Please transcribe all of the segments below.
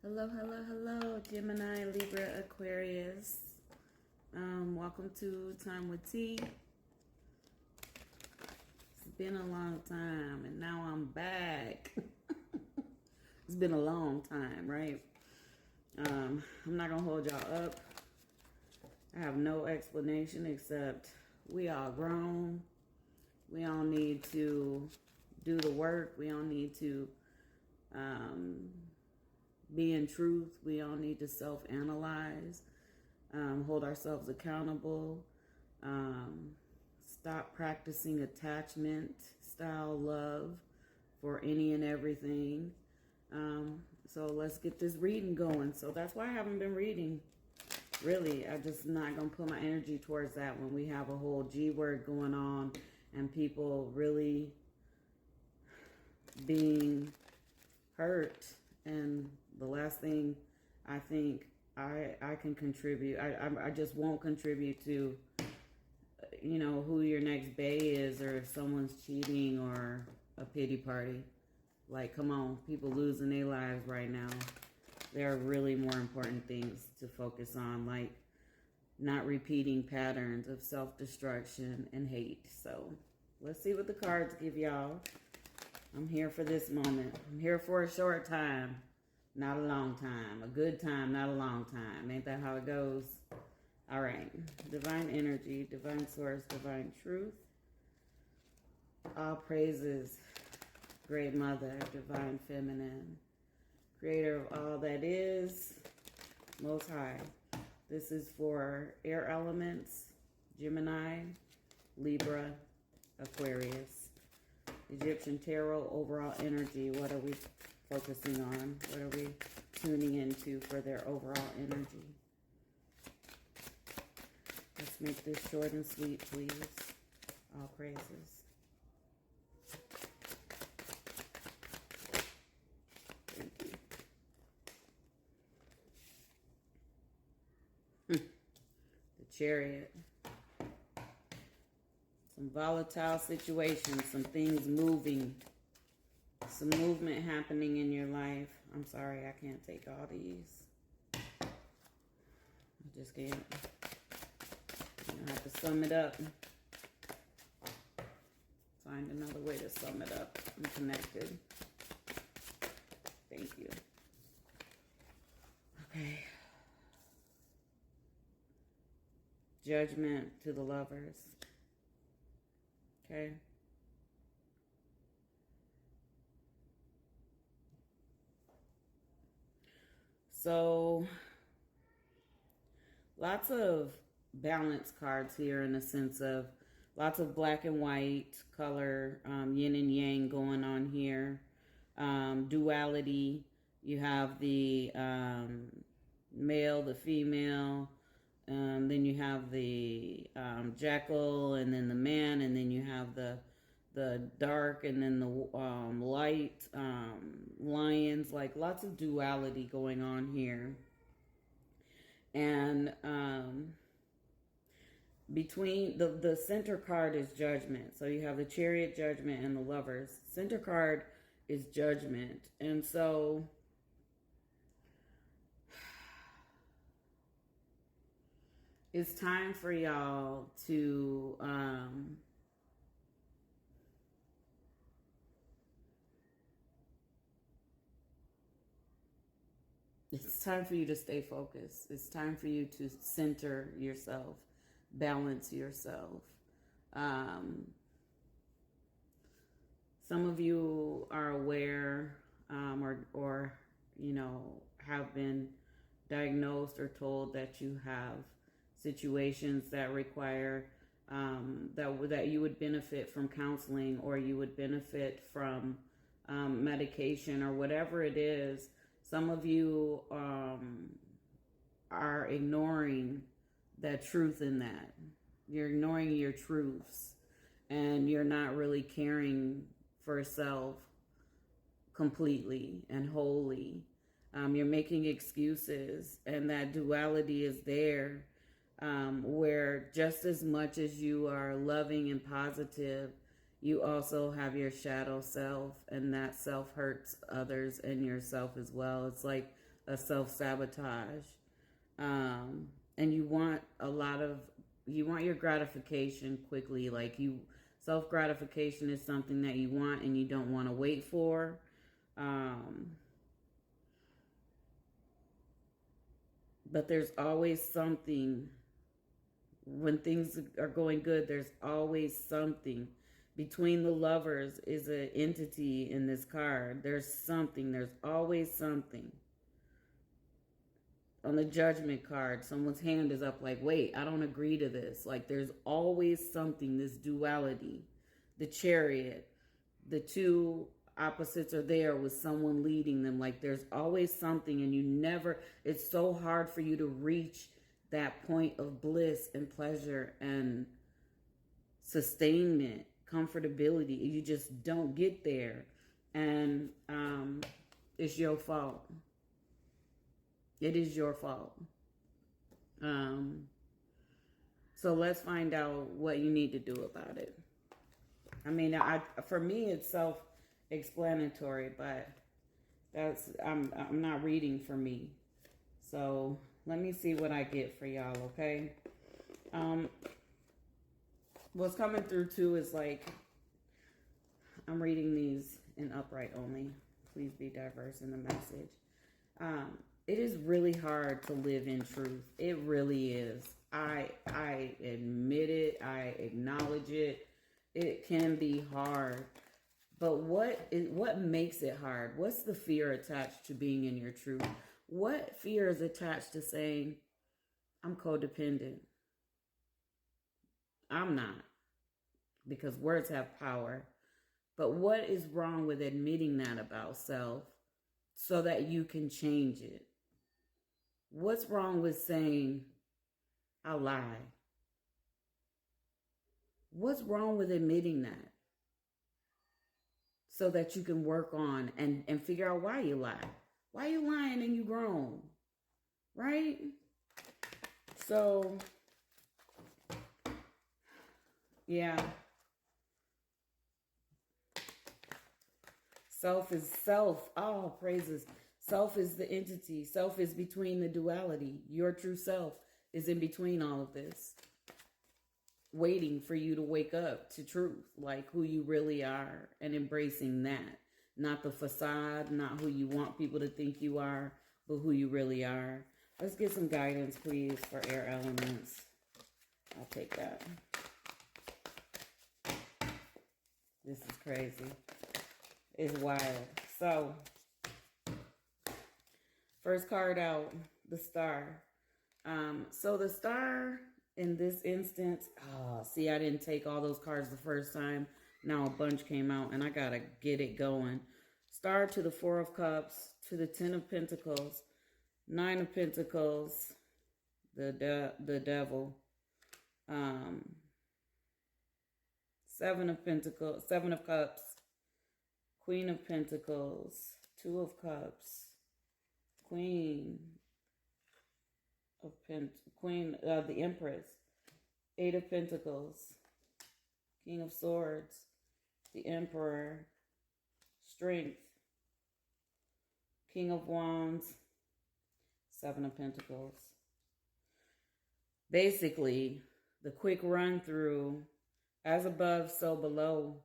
Hello, hello, hello, Gemini, Libra, Aquarius. Welcome to Time with T. It's been a long time, and now I'm back. It's been a long time, right? I'm not gonna hold y'all up. I have no explanation except we all grown. We all need to do the work. We all need to be in truth. We all need to self-analyze, hold ourselves accountable, stop practicing attachment style love for any and everything. So let's get this reading going. So that's why I haven't been reading. Really, I'm just not going to put my energy towards that when we have a whole G word going on and people really being hurt. And the last thing I think I can contribute, I just won't contribute to, who your next bae is, or if someone's cheating, or a pity party. Like, come on, people losing their lives right now. There are really more important things to focus on, like not repeating patterns of self-destruction and hate. So let's see what the cards give y'all. I'm here for this moment. I'm here for a short time, not a long time. A good time, not a long time. Ain't that how it goes? All right. Divine energy, divine source, divine truth. All praises, great mother, divine feminine, creator of all that is, most high. This is for air elements, Gemini, Libra, Aquarius. Egyptian tarot, overall energy. What are we focusing on? What are we tuning into for their overall energy? Let's make this short and sweet, please. All praises. Thank you. The Chariot. Some volatile situations, some things moving, some movement happening in your life. I'm sorry, I can't take all these. I just can't. I have to sum it up. Find another way to sum it up. I'm connected. Thank you. Okay. Judgment to the lovers. Okay. So, lots of balance cards here, in the sense of lots of black and white color, yin and yang going on here. Duality. You have the male, the female. Then you have the jackal, and then the man, and then you have the dark, and then the light, lions. Like, lots of duality going on here. And between the center card is judgment. So you have the Chariot, judgment, and the lovers. Center card is judgment. And so it's time for y'all to it's time for you to stay focused. It's time for you to center yourself, balance yourself. Some of you are aware, or have been diagnosed or told that you have situations that require that you would benefit from counseling, or you would benefit from medication, or whatever it is. Some of you are ignoring the truth in that. You're ignoring your truths, and you're not really caring for self completely and wholly. You're making excuses, and that duality is there, where just as much as you are loving and positive, you also have your shadow self, and that self hurts others and yourself as well. It's like a self-sabotage. And you want you want your gratification quickly. Like self-gratification is something that you want and you don't want to wait for. But there's always something. When things are going good, there's always something. Between the lovers is an entity in this card. There's something. There's always something. On the judgment card, someone's hand is up like, wait, I don't agree to this. Like, there's always something, this duality. The chariot, the two opposites are there with someone leading them. Like, there's always something, and it's so hard for you to reach that point of bliss and pleasure and sustainment, comfortability. You just don't get there. And it's your fault. It is your fault. So let's find out what you need to do about it. I mean, for me, it's self-explanatory, but I'm not reading for me. So let me see what I get for y'all, okay? What's coming through too is like, I'm reading these in upright only. Please be diverse in the message. It is really hard to live in truth. It really is. I admit it. I acknowledge it. It can be hard. But what makes it hard? What's the fear attached to being in your truth? What fear is attached to saying, I'm codependent? I'm not. Because words have power. But what is wrong with admitting that about self so that you can change it? What's wrong with saying, I lie? What's wrong with admitting that? So that you can work on and figure out why you lie. Why you lying and you grown? Right? So, yeah. Self is self. Oh, praises. Self is the entity. Self is between the duality. Your true self is in between all of this. Waiting for you to wake up to truth, like who you really are, and embracing that. Not the facade, not who you want people to think you are, but who you really are. Let's get some guidance, please, for air elements. I'll take that. This is crazy. It's wild. So, first card out, the star. So the star in this instance, see, I didn't take all those cards the first time. Now a bunch came out and I gotta get it going. Star to the Four of Cups, to the Ten of Pentacles, Nine of Pentacles, the Devil, Seven of Pentacles, Seven of Cups, Queen of Pentacles, Two of Cups, Queen of the Empress, Eight of Pentacles, King of Swords, the Emperor, Strength, King of Wands, Seven of Pentacles. Basically, the quick run through, as above, so below.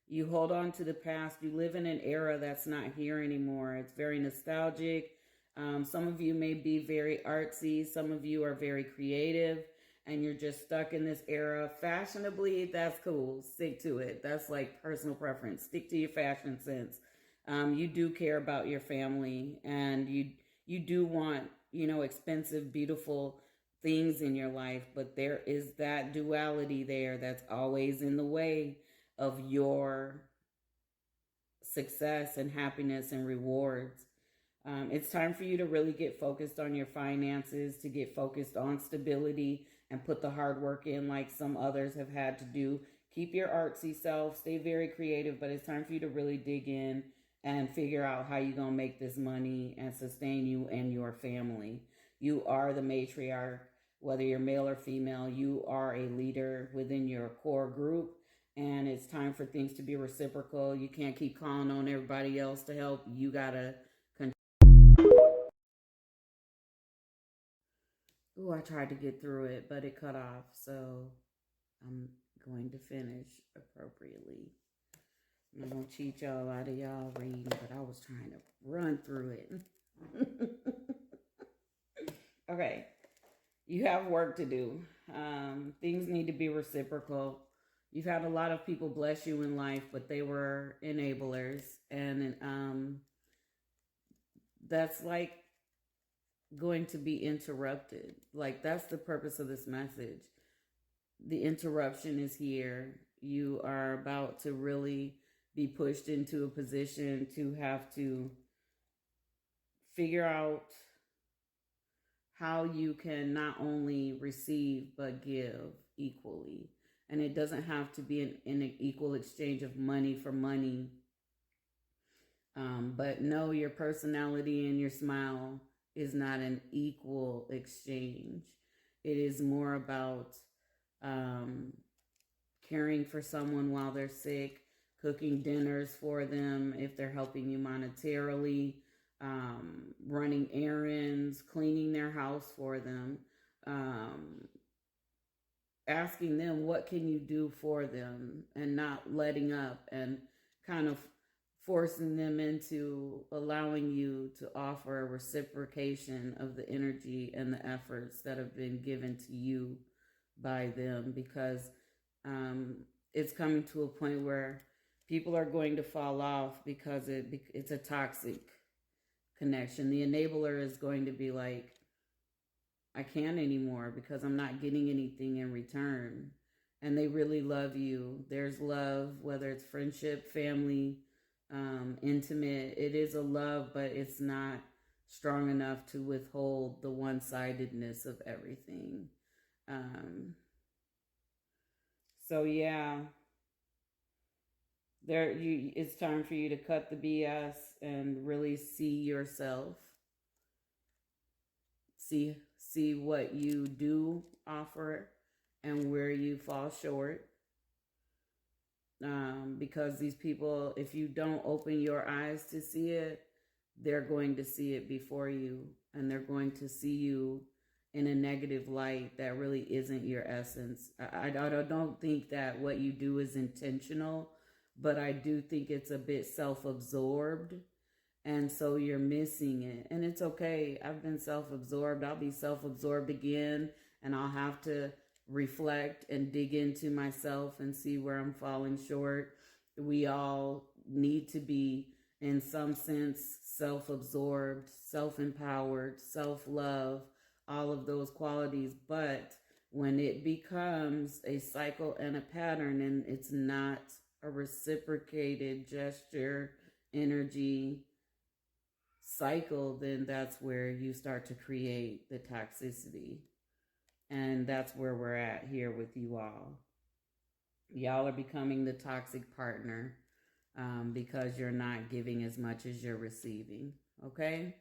You hold on to the past. You live in an era that's not here anymore. It's very nostalgic. Some of you may be very artsy. Some of you are very creative. And you're just stuck in this era. Fashionably, that's cool. Stick to it. That's like personal preference. Stick to your fashion sense. You do care about your family. And you do want, expensive, beautiful things in your life. But there is that duality there that's always in the way of your success and happiness and rewards. It's time for you to really get focused on your finances, to get focused on stability and put the hard work in like some others have had to do. Keep your artsy self, stay very creative, but it's time for you to really dig in and figure out how you're going to make this money and sustain you and your family. You are the matriarch, whether you're male or female. You are a leader within your core group. And it's time for things to be reciprocal. You can't keep calling on everybody else to help. You got to Oh, I tried to get through it, but it cut off. So I'm going to finish appropriately. I'm not going to cheat y'all out of y'all reading, but I was trying to run through it. Okay. You have work to do. Things need to be reciprocal. You've had a lot of people bless you in life, but they were enablers. And that's like going to be interrupted. Like, that's the purpose of this message. The interruption is here. You are about to really be pushed into a position to have to figure out how you can not only receive but give equally. And it doesn't have to be an equal exchange of money for money. But no, your personality and your smile is not an equal exchange. It is more about caring for someone while they're sick, cooking dinners for them if they're helping you monetarily, running errands, cleaning their house for them, asking them what can you do for them, and not letting up and kind of forcing them into allowing you to offer a reciprocation of the energy and the efforts that have been given to you by them, because it's coming to a point where people are going to fall off because it's a toxic connection. The enabler is going to be like, I can't anymore because I'm not getting anything in return. And they really love you. There's love, whether it's friendship, family, intimate. It is a love, but it's not strong enough to withhold the one-sidedness of everything. So yeah, it's time for you to cut the BS and really see yourself. See what you do offer and where you fall short. Because these people, if you don't open your eyes to see it, they're going to see it before you, and they're going to see you in a negative light that really isn't your essence. I don't think that what you do is intentional, but I do think it's a bit self-absorbed, and so you're missing it. And it's okay. I've been self-absorbed. I'll be self-absorbed again, and I'll have to reflect and dig into myself and see where I'm falling short. We all need to be, in some sense, self-absorbed, self-empowered, self-love, all of those qualities. But when it becomes a cycle and a pattern, and it's not a reciprocated gesture, energy cycle, then that's where you start to create the toxicity. And that's where we're at here with you all. Y'all are becoming the toxic partner because you're not giving as much as you're receiving. Okay?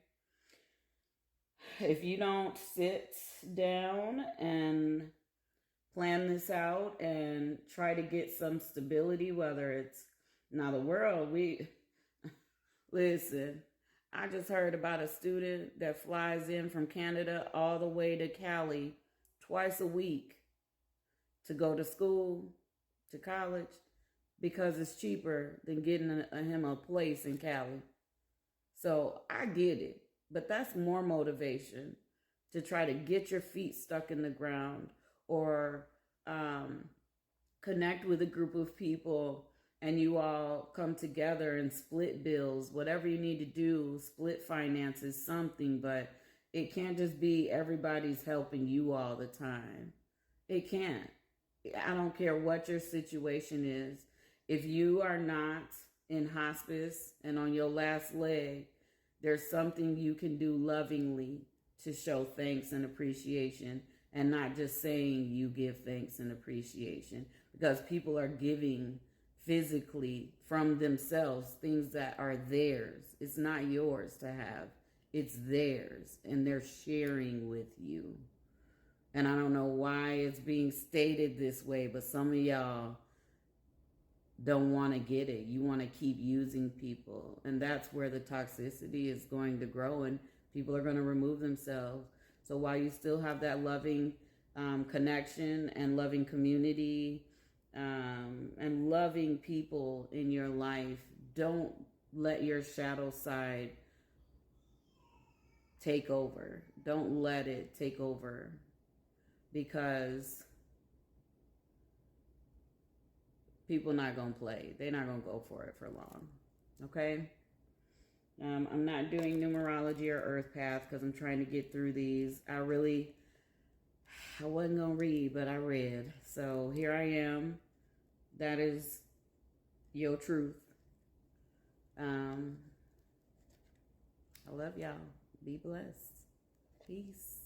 If you don't sit down and plan this out and try to get some stability, whether it's now the world, listen, I just heard about a student that flies in from Canada all the way to Cali twice a week to go to school, to college, because it's cheaper than getting him a place in Cali. So I get it, but that's more motivation to try to get your feet stuck in the ground, or connect with a group of people and you all come together and split bills, whatever you need to do, split finances, something, but it can't just be everybody's helping you all the time. It can't. I don't care what your situation is. If you are not in hospice and on your last leg, there's something you can do lovingly to show thanks and appreciation, and not just saying you give thanks and appreciation, because people are giving physically from themselves things that are theirs. It's not yours to have. It's theirs, and they're sharing with you. And I don't know why it's being stated this way, but some of y'all don't want to get it. You want to keep using people, and that's where the toxicity is going to grow, and people are going to remove themselves. So while you still have that loving connection and loving community and loving people in your life, don't let your shadow side take over. Don't let it take over, because people not gonna play. They're not gonna go for it for long. Okay. I'm not doing numerology or earth path because I'm trying to get through these. I wasn't gonna read, but I read. So here I am. That is your truth. I love y'all. Be blessed. Peace.